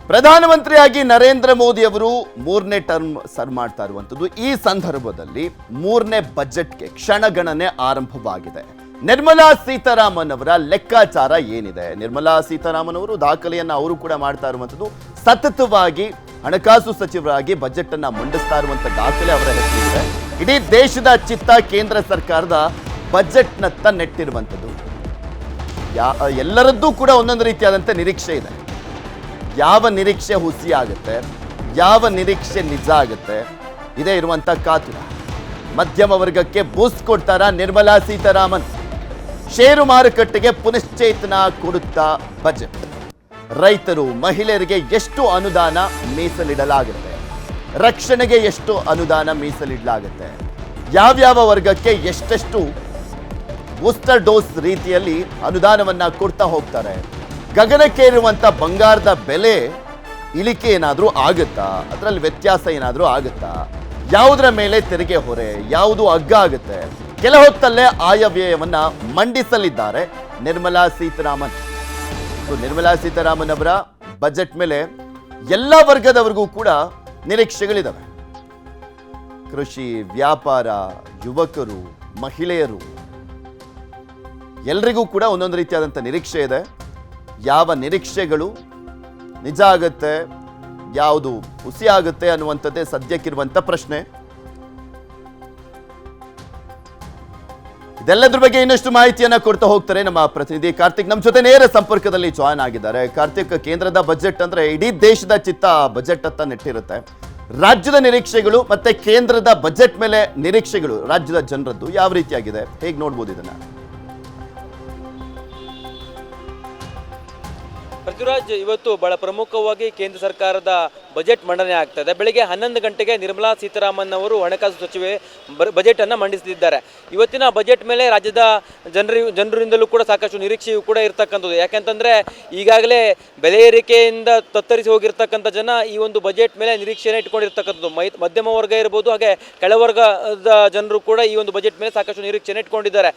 ಪ್ರಧಾನಮಂತ್ರಿಯಾಗಿ ನರೇಂದ್ರ ಮೋದಿ ಅವರು 3ನೇ ಟರ್ಮ್ ಸರ್ವ್ ಮಾಡ್ತಾ ಇರುವಂತದ್ದು. ಈ ಸಂದರ್ಭದಲ್ಲಿ 3ನೇ ಬಜೆಟ್ಗೆ ಕ್ಷಣಗಣನೆ ಆರಂಭವಾಗಿದೆ. ನಿರ್ಮಲಾ ಸೀತಾರಾಮನ್ ಅವರ ಲೆಕ್ಕಾಚಾರ ಏನಿದೆ? ನಿರ್ಮಲಾ ಸೀತಾರಾಮನ್ ಅವರು ದಾಖಲೆಯನ್ನ ಅವರು ಕೂಡ ಮಾಡ್ತಾ ಇರುವಂತದ್ದು. ಸತತವಾಗಿ ಹಣಕಾಸು ಸಚಿವರಾಗಿ ಬಜೆಟ್ ಅನ್ನ ಮಂಡಿಸ್ತಾ ಇರುವಂತ ದಾಖಲೆ ಅವರ ಹೆಸರಿದೆ. ಇಡೀ ದೇಶದ ಚಿತ್ತ ಕೇಂದ್ರ ಸರ್ಕಾರದ ಬಜೆಟ್ ನತ್ತ ನೆಟ್ಟಿರುವಂತದ್ದು. ಎಲ್ಲರದ್ದೂ ಕೂಡ ಒಂದೊಂದು ರೀತಿಯಾದಂತ ನಿರೀಕ್ಷೆ ಇದೆ. ಯಾವ ನಿರೀಕ್ಷೆ ಹುಸಿ ಆಗುತ್ತೆ, ಯಾವ ನಿರೀಕ್ಷೆ ನಿಜ ಆಗುತ್ತೆ, ಇದೇ ಇರುವಂತ ಕಾತುರ. ಮಧ್ಯಮ ವರ್ಗಕ್ಕೆ ಬೂಸ್ಟ್ ಕೊಡ್ತಾರ ನಿರ್ಮಲಾ ಸೀತಾರಾಮನ್? ಷೇರು ಮಾರುಕಟ್ಟೆಗೆ ಪುನಶ್ಚೇತನ ಕೊಡುತ್ತಾ ಬಜೆಟ್? ರೈತರು ಮಹಿಳೆಯರಿಗೆ ಎಷ್ಟು ಅನುದಾನ ಮೀಸಲಿಡಲಾಗುತ್ತೆ? ರಕ್ಷಣೆಗೆ ಎಷ್ಟು ಅನುದಾನ ಮೀಸಲಿಡಲಾಗುತ್ತೆ? ಯಾವ್ಯಾವ ವರ್ಗಕ್ಕೆ ಎಷ್ಟೆಷ್ಟು ಬೂಸ್ಟರ್ ಡೋಸ್ ರೀತಿಯಲ್ಲಿ ಅನುದಾನವನ್ನ ಕೊಡ್ತಾ ಹೋಗ್ತಾರೆ? ಗಗನಕ್ಕೇರುವಂತ ಬಂಗಾರದ ಬೆಲೆ ಇಳಿಕೆ ಏನಾದರೂ ಆಗುತ್ತಾ? ಅದರಲ್ಲಿ ವ್ಯತ್ಯಾಸ ಏನಾದರೂ ಆಗುತ್ತಾ? ಯಾವುದರ ಮೇಲೆ ತೆರಿಗೆ ಹೊರೆ, ಯಾವುದು ಅಗ್ಗ ಆಗುತ್ತೆ? ಕೆಲ ಹೊತ್ತಲ್ಲೇ ಆಯವ್ಯಯವನ್ನ ಮಂಡಿಸಲಿದ್ದಾರೆ ನಿರ್ಮಲಾ ಸೀತಾರಾಮನ್. ನಿರ್ಮಲಾ ಸೀತಾರಾಮನ್ ಅವರ ಬಜೆಟ್ ಮೇಲೆ ಎಲ್ಲ ವರ್ಗದವರಿಗೂ ಕೂಡ ನಿರೀಕ್ಷೆಗಳಿದಾವೆ. ಕೃಷಿ, ವ್ಯಾಪಾರ, ಯುವಕರು, ಮಹಿಳೆಯರು ಎಲ್ರಿಗೂ ಕೂಡ ಒಂದೊಂದು ರೀತಿಯಾದಂಥ ನಿರೀಕ್ಷೆ ಇದೆ. ಯಾವ ನಿರೀಕ್ಷೆಗಳು ನಿಜ ಆಗುತ್ತೆ, ಯಾವುದು ಹುಸಿ ಆಗುತ್ತೆ ಅನ್ನುವಂಥದ್ದೇ ಸದ್ಯಕ್ಕಿರುವಂಥ ಪ್ರಶ್ನೆ. ಇದೆಲ್ಲದ್ರ ಬಗ್ಗೆ ಇನ್ನಷ್ಟು ಮಾಹಿತಿಯನ್ನ ಕೊಡ್ತಾ ಹೋಗ್ತಾರೆ ನಮ್ಮ ಪ್ರತಿನಿಧಿ ಕಾರ್ತಿಕ್. ನಮ್ಮ ಜೊತೆ ನೇರ ಸಂಪರ್ಕದಲ್ಲಿ ಜಾಯ್ನ್ ಆಗಿದ್ದಾರೆ. ಕಾರ್ತಿಕ್, ಕೇಂದ್ರದ ಬಜೆಟ್ ಅಂದ್ರೆ ಇಡೀ ದೇಶದ ಚಿತ್ತ ಬಜೆಟ್ ಅಂತ ನೆಟ್ಟಿರುತ್ತೆ. ರಾಜ್ಯದ ನಿರೀಕ್ಷೆಗಳು ಮತ್ತೆ ಕೇಂದ್ರದ ಬಜೆಟ್ ಮೇಲೆ ನಿರೀಕ್ಷೆಗಳು ರಾಜ್ಯದ ಜನರದ್ದು ಯಾವ ರೀತಿಯಾಗಿದೆ, ಹೇಗೆ ನೋಡ್ಬೋದು ಇದನ್ನ? ಪೃಥ್ವಿರಾಜ್, ಇವತ್ತು ಬಹಳ ಪ್ರಮುಖವಾಗಿ ಕೇಂದ್ರ ಸರ್ಕಾರದ ಬಜೆಟ್ ಮಂಡನೆ ಆಗ್ತಾ ಇದೆ. ಬೆಳಗ್ಗೆ 11 ಗಂಟೆಗೆ ನಿರ್ಮಲಾ ಸೀತಾರಾಮನ್ ಅವರು ಹಣಕಾಸು ಸಚಿವೆ ಬಜೆಟ್ ಅನ್ನು ಮಂಡಿಸಲಿದ್ದಾರೆ. ಇವತ್ತಿನ ಬಜೆಟ್ ಮೇಲೆ ರಾಜ್ಯದ ಜನರಿಂದಲೂ ಕೂಡ ಸಾಕಷ್ಟು ನಿರೀಕ್ಷೆಯೂ ಕೂಡ ಇರ್ತಕ್ಕಂಥದ್ದು. ಯಾಕೆಂತಂದ್ರೆ ಈಗಾಗಲೇ ಬೆಲೆ ಏರಿಕೆಯಿಂದ ತತ್ತರಿಸಿ ಹೋಗಿರ್ತಕ್ಕಂಥ ಜನ ಈ ಒಂದು ಬಜೆಟ್ ಮೇಲೆ ನಿರೀಕ್ಷೆಯನ್ನು ಇಟ್ಕೊಂಡಿರ್ತಕ್ಕಂಥದ್ದು. ಮಧ್ಯಮ ವರ್ಗ ಇರ್ಬೋದು, ಹಾಗೆ ಕೆಳವರ್ಗದ ಜನರು ಕೂಡ ಈ ಒಂದು ಬಜೆಟ್ ಮೇಲೆ ಸಾಕಷ್ಟು ನಿರೀಕ್ಷೆಯನ್ನು ಇಟ್ಕೊಂಡಿದ್ದಾರೆ.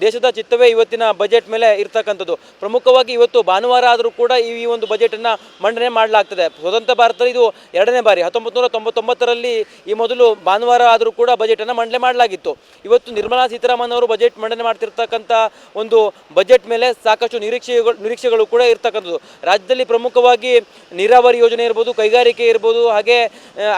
ದೇಶದ ಚಿತ್ತವೇ ಇವತ್ತಿನ ಬಜೆಟ್ ಮೇಲೆ ಇರ್ತಕ್ಕಂಥದ್ದು. ಪ್ರಮುಖವಾಗಿ ಇವತ್ತು ಭಾನುವಾರ ಆದರೂ ಕೂಡ ಈ ಒಂದು ಬಜೆಟ್ ಅನ್ನ ಮಂಡನೆ ಮಾಡಲಾಗ್ತದೆ. ಸ್ವತಂತ್ರ ಭಾರತದಲ್ಲಿ ಇದು 2ನೇ ಬಾರಿ. 1999ರಲ್ಲಿ ಈ ಮೊದಲು ಭಾನುವಾರ ಆದರೂ ಕೂಡ ಬಜೆಟ್ ಅನ್ನ ಮಂಡನೆ ಮಾಡಲಾಗಿತ್ತು. ಇವತ್ತು ನಿರ್ಮಲಾ ಸೀತಾರಾಮನ್ ಅವರು ಬಜೆಟ್ ಮಂಡನೆ ಮಾಡ್ತಿರ್ತಕ್ಕಂಥ ಒಂದು ಬಜೆಟ್ ಮೇಲೆ ಸಾಕಷ್ಟು ನಿರೀಕ್ಷೆಗಳು ಕೂಡ ಇರ್ತಕ್ಕಂಥದ್ದು. ರಾಜ್ಯದಲ್ಲಿ ಪ್ರಮುಖವಾಗಿ ನೀರಾವರಿ ಯೋಜನೆ ಇರ್ಬೋದು, ಕೈಗಾರಿಕೆ ಇರ್ಬೋದು, ಹಾಗೆ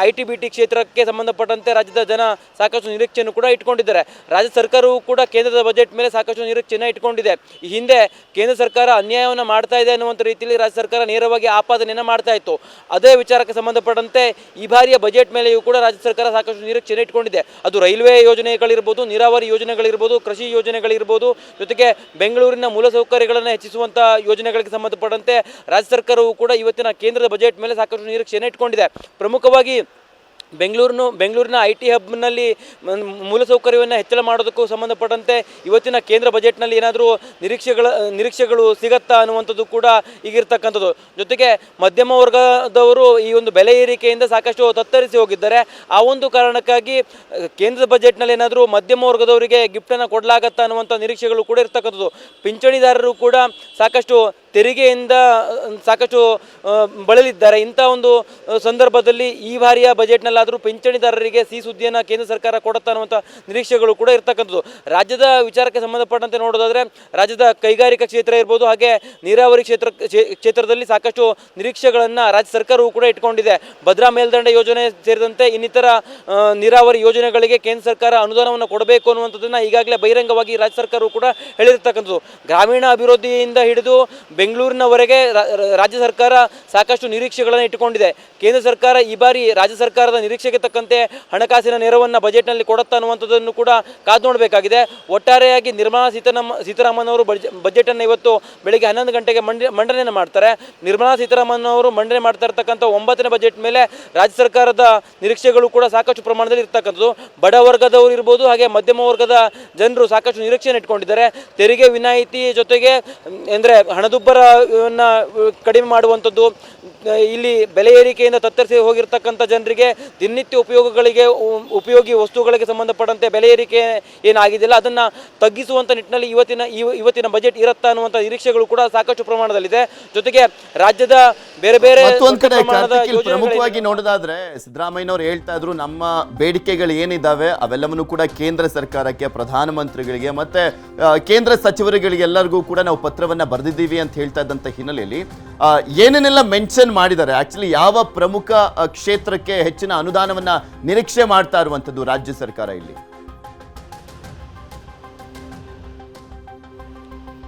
ITBT ಕ್ಷೇತ್ರಕ್ಕೆ ಸಂಬಂಧಪಟ್ಟಂತೆ ರಾಜ್ಯದ ಜನ ಸಾಕಷ್ಟು ನಿರೀಕ್ಷೆಯನ್ನು ಕೂಡ ಇಟ್ಕೊಂಡಿದ್ದಾರೆ. ರಾಜ್ಯ ಸರ್ಕಾರವು ಕೂಡ ಕೇಂದ್ರದ ಬಜೆಟ್ ಮೇಲೆ ಸಾಕಷ್ಟು ನಿರೀಕ್ಷೆಯನ್ನು ಇಟ್ಕೊಂಡಿದೆ. ಈ ಹಿಂದೆ ಕೇಂದ್ರ ಸರ್ಕಾರ ಅನ್ಯಾಯವನ್ನು ಮಾಡ್ತಾ ಇದೆ ಅನ್ನುವಂಥ ರೀತಿಯಲ್ಲಿ ರಾಜ್ಯ ಸರ್ಕಾರ ನೇರವಾಗಿ ಆಪಾದನೆಯನ್ನು ಮಾಡ್ತಾ ಇತ್ತು. ಅದೇ ವಿಚಾರಕ್ಕೆ ಸಂಬಂಧಪಟ್ಟಂತೆ ಈ ಬಾರಿಯ ಬಜೆಟ್ ಮೇಲೆಯೂ ಕೂಡ ರಾಜ್ಯ ಸರ್ಕಾರ ಸಾಕಷ್ಟು ನಿರೀಕ್ಷೆಯನ್ನು ಇಟ್ಕೊಂಡಿದೆ. ಅದು ರೈಲ್ವೆ ಯೋಜನೆಗಳಿರ್ಬೋದು, ನೀರಾವರಿ ಯೋಜನೆಗಳಿರ್ಬೋದು, ಕೃಷಿ ಯೋಜನೆಗಳಿರ್ಬೋದು, ಜೊತೆಗೆ ಬೆಂಗಳೂರಿನ ಮೂಲಸೌಕರ್ಯಗಳನ್ನು ಹೆಚ್ಚಿಸುವಂಥ ಯೋಜನೆಗಳಿಗೆ ಸಂಬಂಧಪಟ್ಟಂತೆ ರಾಜ್ಯ ಸರ್ಕಾರವು ಕೂಡ ಇವತ್ತಿನ ಕೇಂದ್ರದ ಬಜೆಟ್ ಮೇಲೆ ಸಾಕಷ್ಟು ನಿರೀಕ್ಷೆಯನ್ನು ಇಟ್ಕೊಂಡಿದೆ. ಪ್ರಮುಖವಾಗಿ ಬೆಂಗಳೂರಿನ IT ಹಬ್ನಲ್ಲಿ ಮೂಲಸೌಕರ್ಯವನ್ನು ಹೆಚ್ಚಳ ಮಾಡೋದಕ್ಕೂ ಸಂಬಂಧಪಟ್ಟಂತೆ ಇವತ್ತಿನ ಕೇಂದ್ರ ಬಜೆಟ್ನಲ್ಲಿ ಏನಾದರೂ ನಿರೀಕ್ಷೆಗಳು ಸಿಗತ್ತಾ ಅನ್ನುವಂಥದ್ದು ಕೂಡ ಈಗಿರ್ತಕ್ಕಂಥದ್ದು. ಜೊತೆಗೆ ಮಧ್ಯಮ ವರ್ಗದವರು ಈ ಒಂದು ಬೆಲೆ ಏರಿಕೆಯಿಂದ ಸಾಕಷ್ಟು ತತ್ತರಿಸಿ ಹೋಗಿದ್ದಾರೆ. ಆ ಒಂದು ಕಾರಣಕ್ಕಾಗಿ ಕೇಂದ್ರದ ಬಜೆಟ್ನಲ್ಲಿ ಏನಾದರೂ ಮಧ್ಯಮ ವರ್ಗದವರಿಗೆ ಗಿಫ್ಟನ್ನು ಕೊಡಲಾಗತ್ತಾ ಅನ್ನುವಂಥ ನಿರೀಕ್ಷೆಗಳು ಕೂಡ ಇರ್ತಕ್ಕಂಥದ್ದು. ಪಿಂಚಣಿದಾರರು ಕೂಡ ಸಾಕಷ್ಟು ತೆರಿಗೆಯಿಂದ ಸಾಕಷ್ಟು ಬಳಲಿದ್ದಾರೆ. ಇಂಥ ಒಂದು ಸಂದರ್ಭದಲ್ಲಿ ಈ ಬಾರಿಯ ಬಜೆಟ್ನಲ್ಲಾದರೂ ಪಿಂಚಣಿದಾರರಿಗೆ ಸಿಹಿ ಸುದ್ದಿಯನ್ನು ಕೇಂದ್ರ ಸರ್ಕಾರ ಕೊಡುತ್ತಾ ಅನ್ನುವಂಥ ನಿರೀಕ್ಷೆಗಳು ಕೂಡ ಇರ್ತಕ್ಕಂಥದ್ದು. ರಾಜ್ಯದ ವಿಚಾರಕ್ಕೆ ಸಂಬಂಧಪಟ್ಟಂತೆ ನೋಡೋದಾದರೆ ರಾಜ್ಯದ ಕೈಗಾರಿಕಾ ಕ್ಷೇತ್ರ ಇರ್ಬೋದು, ಹಾಗೆ ನೀರಾವರಿ ಕ್ಷೇತ್ರದಲ್ಲಿ ಸಾಕಷ್ಟು ನಿರೀಕ್ಷೆಗಳನ್ನು ರಾಜ್ಯ ಸರ್ಕಾರವು ಕೂಡ ಇಟ್ಕೊಂಡಿದೆ. ಭದ್ರಾ ಮೇಲ್ದಂಡೆ ಯೋಜನೆ ಸೇರಿದಂತೆ ಇನ್ನಿತರ ನೀರಾವರಿ ಯೋಜನೆಗಳಿಗೆ ಕೇಂದ್ರ ಸರ್ಕಾರ ಅನುದಾನವನ್ನು ಕೊಡಬೇಕು ಅನ್ನುವಂಥದ್ದನ್ನು ಈಗಾಗಲೇ ಬಹಿರಂಗವಾಗಿ ರಾಜ್ಯ ಸರ್ಕಾರವು ಕೂಡ ಹೇಳಿರ್ತಕ್ಕಂಥದ್ದು. ಗ್ರಾಮೀಣ ಅಭಿವೃದ್ಧಿಯಿಂದ ಹಿಡಿದು ಬೆಂಗಳೂರಿನವರೆಗೆ ರಾಜ್ಯ ಸರ್ಕಾರ ಸಾಕಷ್ಟು ನಿರೀಕ್ಷೆಗಳನ್ನು ಇಟ್ಟುಕೊಂಡಿದೆ. ಕೇಂದ್ರ ಸರ್ಕಾರ ಈ ಬಾರಿ ರಾಜ್ಯ ಸರ್ಕಾರದ ನಿರೀಕ್ಷೆಗೆ ತಕ್ಕಂತೆ ಹಣಕಾಸಿನ ನೆರವನ್ನು ಬಜೆಟ್ನಲ್ಲಿ ಕೊಡುತ್ತಾ ಅನ್ನುವಂಥದ್ದನ್ನು ಕೂಡ ಕಾದು ನೋಡಬೇಕಾಗಿದೆ. ಒಟ್ಟಾರೆಯಾಗಿ ನಿರ್ಮಲಾ ಸೀತಾರಾಮನ್ ಅವರು ಬಜೆಟ್ ಅನ್ನು ಇವತ್ತು ಬೆಳಗ್ಗೆ 11 ಗಂಟೆಗೆ ಮಂಡನೆಯನ್ನು ಮಾಡ್ತಾರೆ. ನಿರ್ಮಲಾ ಸೀತಾರಾಮನ್ ಅವರು ಮಂಡನೆ ಮಾಡ್ತಾ ಇರ್ತಕ್ಕಂಥ 9ನೇ ಬಜೆಟ್ ಮೇಲೆ ರಾಜ್ಯ ಸರ್ಕಾರದ ನಿರೀಕ್ಷೆಗಳು ಕೂಡ ಸಾಕಷ್ಟು ಪ್ರಮಾಣದಲ್ಲಿ ಇರ್ತಕ್ಕಂಥದ್ದು. ಬಡ ವರ್ಗದವರು ಇರ್ಬೋದು, ಹಾಗೆ ಮಧ್ಯಮ ವರ್ಗದ ಜನರು ಸಾಕಷ್ಟು ನಿರೀಕ್ಷೆಯನ್ನು ಇಟ್ಕೊಂಡಿದ್ದಾರೆ. ತೆರಿಗೆ ವಿನಾಯಿತಿ ಜೊತೆಗೆ ಅಂದರೆ ಹಣದುಬ್ಬರವನ್ನು ಕಡಿಮೆ ಮಾಡುವಂಥದ್ದು, ಇಲ್ಲಿ ಬೆಲೆ ಏರಿಕೆಯಿಂದ ತತ್ತರಿಸಿ ಹೋಗಿರ್ತಕ್ಕಂಥ ಜನರಿಗೆ ದಿನನಿತ್ಯ ಉಪಯೋಗಿ ವಸ್ತುಗಳಿಗೆ ಸಂಬಂಧಪಟ್ಟಂತೆ ಬೆಲೆ ಏರಿಕೆ ಏನಾಗಿದೆಯಲ್ಲ ಅದನ್ನು ತಗ್ಗಿಸುವಂಥ ನಿಟ್ಟಿನಲ್ಲಿ ಇವತ್ತಿನ ಬಜೆಟ್ ಇರುತ್ತಾ ಅನ್ನುವಂಥ ನಿರೀಕ್ಷೆಗಳು ಕೂಡ ಸಾಕಷ್ಟು ಪ್ರಮಾಣದಲ್ಲಿದೆ. ಜೊತೆಗೆ ರಾಜ್ಯದ ಬೇರೆ ಬೇರೆ ಮತ್ತೊಂದ್ ಕಡೆ ಕಾರ್ತಿಕ್, ಇಲ್ಲಿ ಪ್ರಮುಖವಾಗಿ ನೋಡೋದಾದ್ರೆ ಸಿದ್ದರಾಮಯ್ಯನವರು ಹೇಳ್ತಾ ಇದ್ರು ನಮ್ಮ ಬೇಡಿಕೆಗಳು ಏನಿದಾವೆ ಅವೆಲ್ಲವನ್ನೂ ಕೂಡ ಕೇಂದ್ರ ಸರ್ಕಾರಕ್ಕೆ, ಪ್ರಧಾನಮಂತ್ರಿಗಳಿಗೆ ಮತ್ತೆ ಕೇಂದ್ರ ಸಚಿವರುಗಳಿಗೆ ಎಲ್ಲರಿಗೂ ಕೂಡ ನಾವು ಪತ್ರವನ್ನ ಬರೆದಿದ್ದೀವಿ ಅಂತ ಹೇಳ್ತಾ ಇದ್ದಂತ ಹಿನ್ನೆಲೆಯಲ್ಲಿ ಏನೇನೆಲ್ಲ ಮೆನ್ಷನ್ ಮಾಡಿದ್ದಾರೆ, ಆಕ್ಚುಲಿ ಯಾವ ಪ್ರಮುಖ ಕ್ಷೇತ್ರಕ್ಕೆ ಹೆಚ್ಚಿನ ಅನುದಾನವನ್ನ ನಿರೀಕ್ಷೆ ಮಾಡ್ತಾ ಇರುವಂತದ್ದು ರಾಜ್ಯ ಸರ್ಕಾರ ಇಲ್ಲಿ?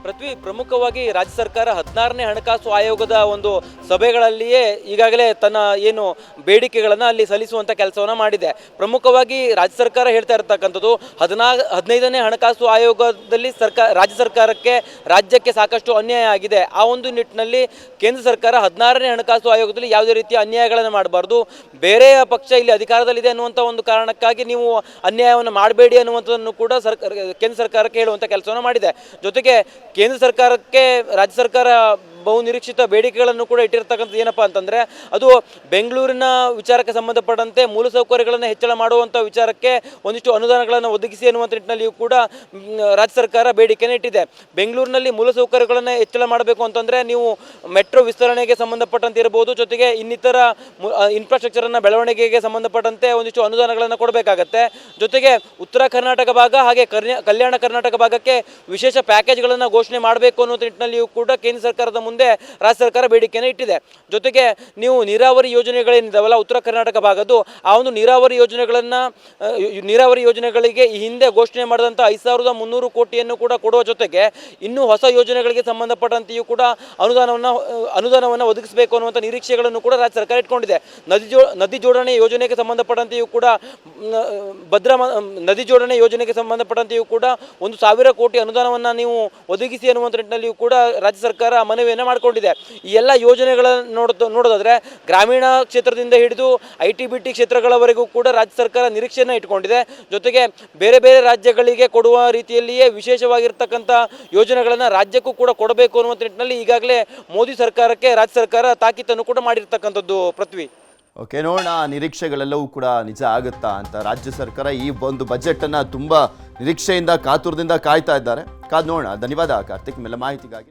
ಪೃಥ್ವಿ, ಪ್ರಮುಖವಾಗಿ ರಾಜ್ಯ ಸರ್ಕಾರ 16ನೇ ಹಣಕಾಸು ಆಯೋಗದ ಒಂದು ಸಭೆಗಳಲ್ಲಿಯೇ ಈಗಾಗಲೇ ತನ್ನ ಏನು ಬೇಡಿಕೆಗಳನ್ನು ಅಲ್ಲಿ ಸಲ್ಲಿಸುವಂಥ ಕೆಲಸವನ್ನು ಮಾಡಿದೆ. ಪ್ರಮುಖವಾಗಿ ರಾಜ್ಯ ಸರ್ಕಾರ ಹೇಳ್ತಾ ಇರತಕ್ಕಂಥದ್ದು 15ನೇ ಹಣಕಾಸು ಆಯೋಗದಲ್ಲಿ ರಾಜ್ಯಕ್ಕೆ ಸಾಕಷ್ಟು ಅನ್ಯಾಯ ಆಗಿದೆ. ಆ ಒಂದು ನಿಟ್ಟಿನಲ್ಲಿ ಕೇಂದ್ರ ಸರ್ಕಾರ 16ನೇ ಹಣಕಾಸು ಆಯೋಗದಲ್ಲಿ ಯಾವುದೇ ರೀತಿಯ ಅನ್ಯಾಯಗಳನ್ನು ಮಾಡಬಾರ್ದು, ಬೇರೆ ಪಕ್ಷ ಇಲ್ಲಿ ಅಧಿಕಾರದಲ್ಲಿದೆ ಅನ್ನುವಂಥ ಒಂದು ಕಾರಣಕ್ಕಾಗಿ ನೀವು ಅನ್ಯಾಯವನ್ನು ಮಾಡಬೇಡಿ ಅನ್ನುವಂಥದ್ದನ್ನು ಕೂಡ ಕೇಂದ್ರ ಸರ್ಕಾರಕ್ಕೆ ಹೇಳುವಂಥ ಕೆಲಸವನ್ನು ಮಾಡಿದೆ. ಜೊತೆಗೆ ಕೇಂದ್ರ ಸರ್ಕಾರಕ್ಕೆ ರಾಜ್ಯ ಸರ್ಕಾರ ಬಹು ನಿರೀಕ್ಷಿತ ಬೇಡಿಕೆಗಳನ್ನು ಕೂಡ ಇಟ್ಟಿರ್ತಕ್ಕಂಥದ್ದು ಏನಪ್ಪ ಅಂತಂದರೆ ಅದು ಬೆಂಗಳೂರಿನ ವಿಚಾರಕ್ಕೆ ಸಂಬಂಧಪಟ್ಟಂತೆ ಮೂಲಸೌಕರ್ಯಗಳನ್ನು ಹೆಚ್ಚಳ ಮಾಡುವಂಥ ವಿಚಾರಕ್ಕೆ ಒಂದಿಷ್ಟು ಅನುದಾನಗಳನ್ನು ಒದಗಿಸಿ ಅನ್ನುವಂಥ ನಿಟ್ಟಿನಲ್ಲಿಯೂ ಕೂಡ ರಾಜ್ಯ ಸರ್ಕಾರ ಬೇಡಿಕೆಯನ್ನು ಇಟ್ಟಿದೆ. ಬೆಂಗಳೂರಿನಲ್ಲಿ ಮೂಲಸೌಕರ್ಯಗಳನ್ನು ಹೆಚ್ಚಳ ಮಾಡಬೇಕು ಅಂತಂದರೆ ನೀವು ಮೆಟ್ರೋ ವಿಸ್ತರಣೆಗೆ ಸಂಬಂಧಪಟ್ಟಂತೆ ಇರಬಹುದು, ಜೊತೆಗೆ ಇನ್ನಿತರ ಇನ್ಫ್ರಾಸ್ಟ್ರಕ್ಚರನ್ನು ಬೆಳವಣಿಗೆಗೆ ಸಂಬಂಧಪಟ್ಟಂತೆ ಒಂದಿಷ್ಟು ಅನುದಾನಗಳನ್ನು ಕೊಡಬೇಕಾಗತ್ತೆ. ಜೊತೆಗೆ ಉತ್ತರ ಕರ್ನಾಟಕ ಭಾಗ ಹಾಗೆ ಕಲ್ಯಾಣ ಕರ್ನಾಟಕ ಭಾಗಕ್ಕೆ ವಿಶೇಷ ಪ್ಯಾಕೇಜ್ಗಳನ್ನು ಘೋಷಣೆ ಮಾಡಬೇಕು ಅನ್ನೋ ನಿಟ್ಟಿನಲ್ಲಿಯೂ ಕೂಡ ಕೇಂದ್ರ ಸರ್ಕಾರದ ಮುಂದೆ ರಾಜ್ಯ ಸರ್ಕಾರ ಬೇಡಿಕೆಯನ್ನು ಇಟ್ಟಿದೆ. ಜೊತೆಗೆ ನೀವು ನೀರಾವರಿ ಯೋಜನೆಗಳೇನಿದಾವಲ್ಲ ಉತ್ತರ ಕರ್ನಾಟಕ ಭಾಗದ್ದು, ಆ ಒಂದು ನೀರಾವರಿ ಯೋಜನೆಗಳಿಗೆ ಈ ಹಿಂದೆ ಘೋಷಣೆ ಮಾಡಿದಂಥ 5300 ಕೋಟಿಯನ್ನು ಕೂಡ ಕೊಡುವ ಜೊತೆಗೆ ಇನ್ನೂ ಹೊಸ ಯೋಜನೆಗಳಿಗೆ ಸಂಬಂಧಪಟ್ಟಂತೆಯೂ ಕೂಡ ಅನುದಾನವನ್ನು ಒದಗಿಸಬೇಕು ಅನ್ನುವಂಥ ನಿರೀಕ್ಷೆಗಳನ್ನು ಕೂಡ ರಾಜ್ಯ ಸರ್ಕಾರ ಇಟ್ಕೊಂಡಿದೆ. ನದಿ ಜೋಡಣೆ ಯೋಜನೆಗೆ ಸಂಬಂಧಪಟ್ಟಂತೆಯೂ ಕೂಡ ನದಿ ಜೋಡಣೆ ಯೋಜನೆಗೆ ಸಂಬಂಧಪಟ್ಟಂತೆಯೂ ಕೂಡ 1000 ಕೋಟಿ ಅನುದಾನವನ್ನು ನೀವು ಒದಗಿಸಿ ಅನ್ನುವಂಥ ನಿಟ್ಟಿನಲ್ಲಿಯೂ ಕೂಡ ರಾಜ್ಯ ಸರ್ಕಾರ ಮನವಿಯನ್ನು ಮಾಡಿಕೊಂಡಿದೆ. ಈ ಎಲ್ಲ ಯೋಜನೆಗಳನ್ನು ನೋಡೋದಾದ್ರೆ ಗ್ರಾಮೀಣ ಕ್ಷೇತ್ರದಿಂದ ಹಿಡಿದು ITBT ಕ್ಷೇತ್ರಗಳವರೆಗೂ ಕೂಡ ರಾಜ್ಯ ಸರ್ಕಾರ ನಿರೀಕ್ಷೆಯನ್ನು ಇಟ್ಕೊಂಡಿದೆ. ಜೊತೆಗೆ ಬೇರೆ ಬೇರೆ ರಾಜ್ಯಗಳಿಗೆ ಕೊಡುವ ರೀತಿಯಲ್ಲಿಯೇ ವಿಶೇಷವಾಗಿರ್ತಕ್ಕಂಥ ಯೋಜನೆಗಳನ್ನು ರಾಜ್ಯಕ್ಕೂ ಕೂಡ ಕೊಡಬೇಕು ಅನ್ನುವಂಥ ನಿಟ್ಟಿನಲ್ಲಿ ಈಗಾಗಲೇ ಮೋದಿ ಸರ್ಕಾರಕ್ಕೆ ರಾಜ್ಯ ಸರ್ಕಾರ ತಾಕೀತನ್ನು ಕೂಡ ಮಾಡಿರ್ತಕ್ಕಂಥದ್ದು. ಪೃಥ್ವಿ, ಓಕೆ, ನೋಡೋಣ ನಿರೀಕ್ಷೆಗಳೆಲ್ಲವೂ ಕೂಡ ನಿಜ ಆಗುತ್ತಾ ಅಂತ. ರಾಜ್ಯ ಸರ್ಕಾರ ಈ ಒಂದು ಬಜೆಟ್ ಅನ್ನ ತುಂಬಾ ನಿರೀಕ್ಷೆಯಿಂದ ಕಾತುರದಿಂದ ಕಾಯ್ತಾ ಇದ್ದಾರೆ. ಕಾದ್ ನೋಡೋಣ. ಧನ್ಯವಾದ ಕಾರ್ತಿಕ್, ಮೇಲೆ ಮಾಹಿತಿಗಾಗಿ.